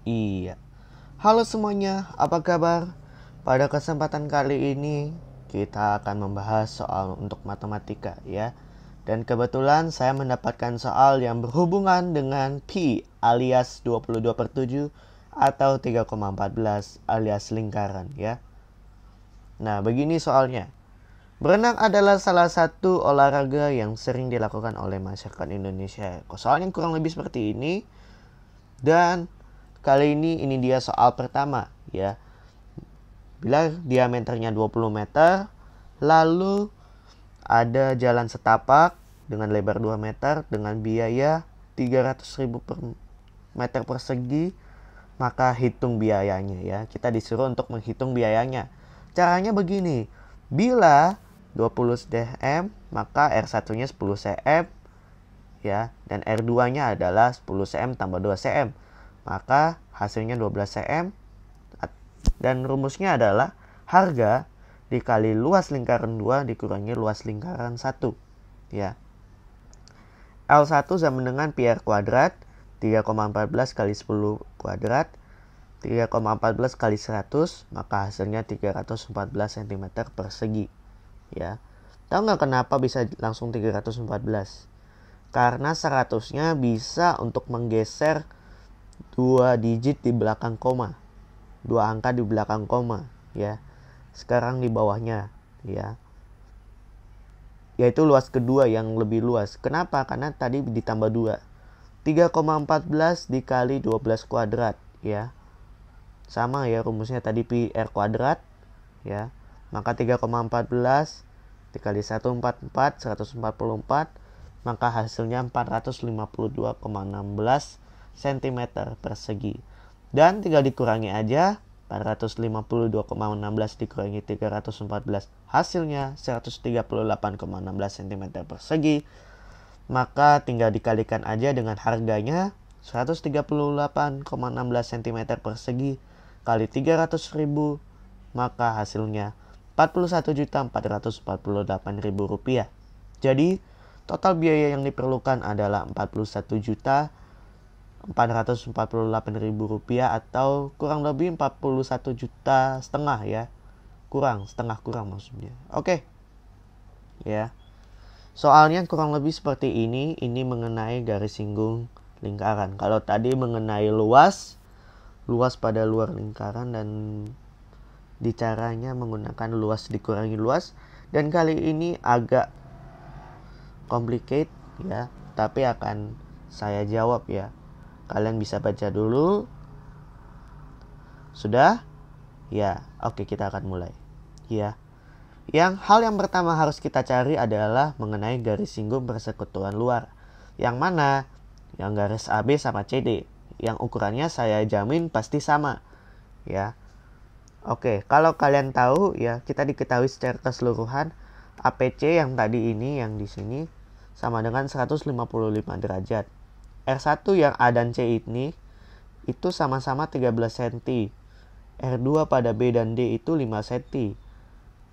Iya. Halo semuanya, apa kabar? Pada kesempatan kali ini kita akan membahas soal untuk matematika ya. Dan kebetulan saya mendapatkan soal yang berhubungan dengan pi alias 22/7 atau 3,14 alias lingkaran ya. Nah, begini soalnya. Berenang adalah salah satu olahraga yang sering dilakukan oleh masyarakat Indonesia. Soalnya kurang lebih seperti ini. Dan kali ini dia soal pertama ya. Bila diameternya 20 meter, lalu ada jalan setapak dengan lebar 2 meter dengan biaya 300.000 per meter persegi, maka hitung biayanya ya. Kita disuruh untuk menghitung biayanya. Caranya begini. Bila 20 cm, maka R1-nya 10 cm ya, dan R2-nya adalah 10 cm tambah 2 cm. Maka hasilnya 12 cm. Dan rumusnya adalah harga dikali luas lingkaran 2 dikurangi luas lingkaran 1 ya. L1 sama dengan pi R kuadrat 3,14 kali 10 kuadrat 3,14 kali 100, maka hasilnya 314 cm persegi ya. Tahu nggak kenapa bisa langsung 314? Karena 100-nya bisa untuk menggeser 2 digit di belakang koma, 2 angka di belakang koma ya. Sekarang di bawahnya ya, yaitu luas kedua yang lebih luas. Kenapa? Karena tadi ditambah 2. 3,14 dikali 12 kuadrat ya. Sama ya rumusnya tadi pi R kuadrat ya. Maka 3,14 dikali 144 144, maka hasilnya 452,16 cm persegi. Dan tinggal dikurangi aja. 452,16 dikurangi 314, hasilnya 138,16 cm persegi. Maka tinggal dikalikan aja dengan harganya 138,16 cm persegi kali 300.000, maka hasilnya Rp41.448.000 rupiah. Jadi total biaya yang diperlukan adalah Rp41.448.000 rupiah, atau kurang lebih 41,5 juta ya. Setengah kurang maksudnya. Oke. Ya. Soalnya kurang lebih seperti ini mengenai garis singgung lingkaran. Kalau tadi mengenai luas pada luar lingkaran, dan caranya menggunakan luas dikurangi luas. Dan kali ini agak complicated ya, tapi akan saya jawab ya. Kalian bisa baca dulu. Sudah? Ya, oke, kita akan mulai. Ya. Hal yang pertama harus kita cari adalah mengenai garis singgung persekutuan luar. Yang mana? Yang garis AB sama CD. Yang ukurannya saya jamin pasti sama. Ya. Oke, kalau kalian tahu ya, kita diketahui secara keseluruhan APC yang tadi ini, yang di sini sama dengan 155 derajat. R1 yang A dan C ini itu sama-sama 13 cm. R2 pada B dan D itu 5 cm.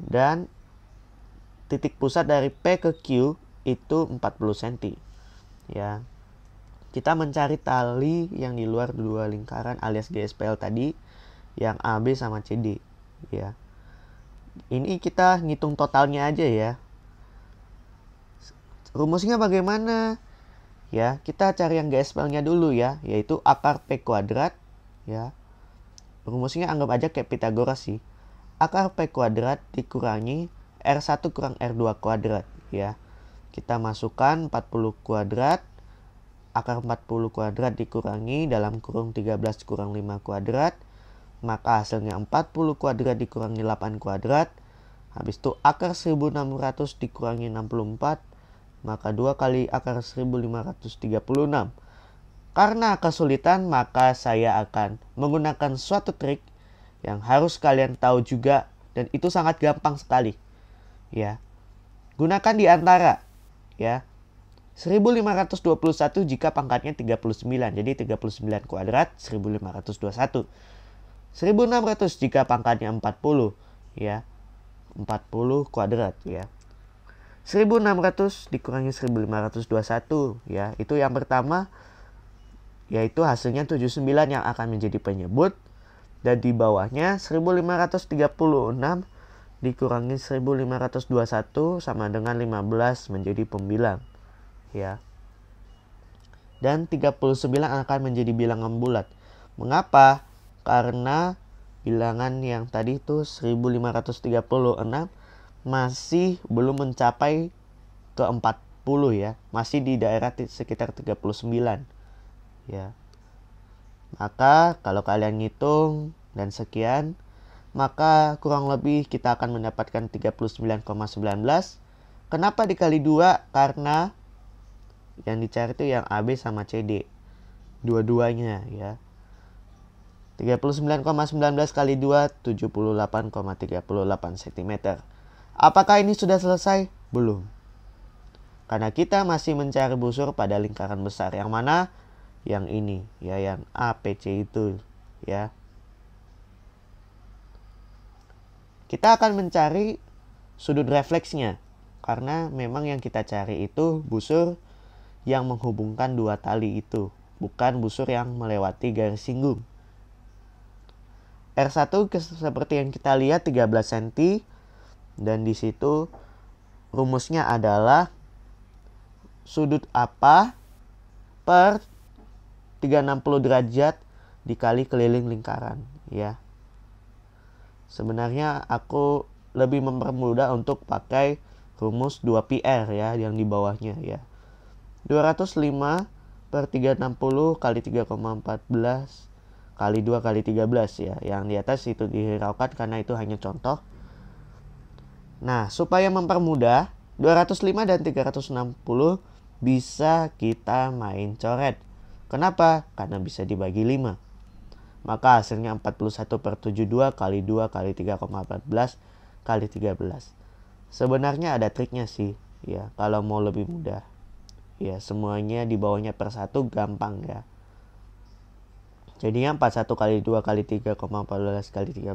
Dan titik pusat dari P ke Q itu 40 cm. Ya. Kita mencari tali yang di luar dua lingkaran alias GSPL tadi, yang AB sama CD ya. Ini kita ngitung totalnya aja ya. Rumusnya bagaimana? Ya, kita cari yang GSPL-nya dulu ya, yaitu akar P kuadrat ya. Rumusnya anggap aja kayak Pythagoras sih. Akar P kuadrat dikurangi R1 kurang R2 kuadrat ya. Kita masukkan 40 kuadrat. Akar 40 kuadrat dikurangi dalam kurung 13 kurang 5 kuadrat. Maka hasilnya 40 kuadrat dikurangi 8 kuadrat. Habis itu akar 1600 dikurangi 64. Maka 2 kali akar 1536. Karena kesulitan, maka saya akan menggunakan suatu trik yang harus kalian tahu juga, dan itu sangat gampang sekali ya. Gunakan di antara ya. 1521 jika pangkatnya 39, jadi 39 kuadrat 1521. 1600 jika pangkatnya 40 ya, 40 kuadrat ya. 1600 dikurangi 1521 ya, itu yang pertama. yaitu hasilnya 79 yang akan menjadi penyebut, dan di bawahnya 1536 dikurangi 1521 sama dengan 15 menjadi pembilang, ya. Dan 39 akan menjadi bilangan bulat. Mengapa? Karena bilangan yang tadi itu 1536 masih belum mencapai ke 40 ya. Masih di daerah sekitar 39 ya. Maka kalau kalian ngitung dan sekian, maka kurang lebih kita akan mendapatkan 39,19. Kenapa dikali 2? Karena yang dicari itu yang AB sama CD, dua-duanya ya. 39,19 kali 2, 78,38 cm. Apakah ini sudah selesai? Belum. Karena kita masih mencari busur pada lingkaran besar. Yang mana? Yang ini ya, yang APC itu ya. Kita akan mencari sudut refleksnya. Karena memang yang kita cari itu busur yang menghubungkan dua tali itu, bukan busur yang melewati garis singgung. R1 seperti yang kita lihat 13 cm, dan di situ rumusnya adalah sudut apa per 360 derajat dikali keliling lingkaran ya. Sebenarnya aku lebih mempermudah untuk pakai rumus 2πr ya, yang di bawahnya ya. 205 per 360 kali 3,14 kali 2 kali 13 ya. Yang di atas itu dihiraukan karena itu hanya contoh. Nah, supaya mempermudah, 205 dan 360 bisa kita main coret. Kenapa? Karena bisa dibagi 5. Maka hasilnya 41 per 72 kali 2 kali 3,14 kali 13. Sebenarnya ada triknya sih ya, kalau mau lebih mudah. Ya, semuanya di bawahnya per 1 gampang ya. Jadinya 41 kali 2 kali 3,14 kali 13.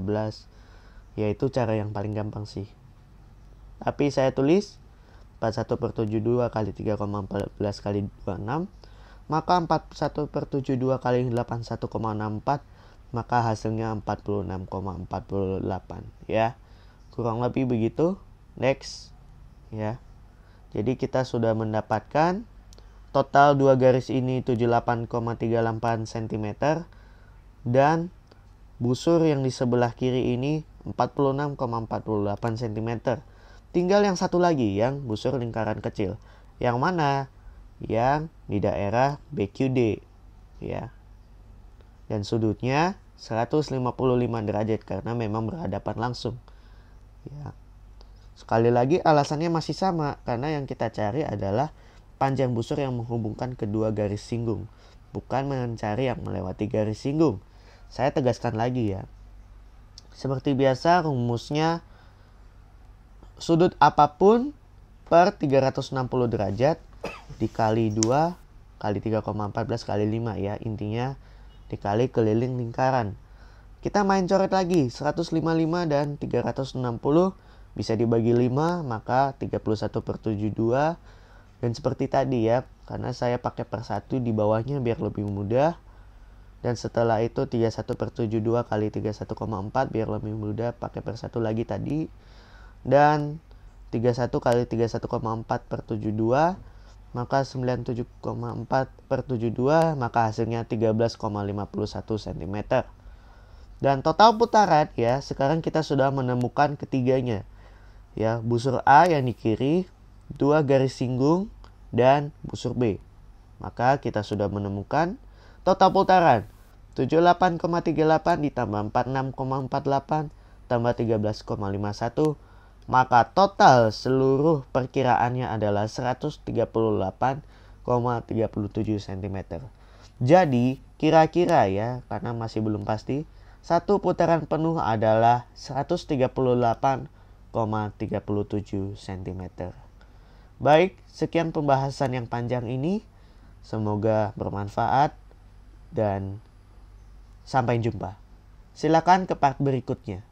Yaitu cara yang paling gampang sih. Tapi saya tulis 41 per 72 kali 3,14 kali 26. Maka 41 per 72 kali 81,64. Maka hasilnya 46,48 ya. Kurang lebih begitu. Next ya. Jadi kita sudah mendapatkan total dua garis ini 78,38 cm dan busur yang di sebelah kiri ini 46,48 cm. Tinggal yang satu lagi yang busur lingkaran kecil. Yang mana? Yang di daerah BQD ya. Dan sudutnya 155 derajat karena memang berhadapan langsung. Ya. Sekali lagi alasannya masih sama, karena yang kita cari adalah panjang busur yang menghubungkan kedua garis singgung, bukan mencari yang melewati garis singgung. Saya tegaskan lagi ya. Seperti biasa rumusnya sudut apapun per 360 derajat dikali 2 kali 3,14 kali 5 ya. Intinya dikali keliling lingkaran. Kita main coret lagi. 155 dan 360 bisa dibagi 5, maka 31 per 72. Dan seperti tadi ya, karena saya pakai per 1 di bawahnya biar lebih mudah. Dan setelah itu 31 per 72 kali 31,4 biar lebih mudah pakai per 1 lagi tadi. Dan 31 kali 31,4 per 72, maka 97,4 per 72, maka hasilnya 13,51 cm. Dan total putaran ya, sekarang kita sudah menemukan ketiganya. Ya, busur A yang di kiri, 2 garis singgung, dan busur B. Maka kita sudah menemukan total putaran 78,38 ditambah 46,48 tambah 13,51. Maka total seluruh perkiraannya adalah 138,37 cm. Jadi kira-kira ya, karena masih belum pasti, satu putaran penuh adalah 138,37 cm. Baik, sekian pembahasan yang panjang ini. Semoga bermanfaat dan sampai jumpa. Silakan ke part berikutnya.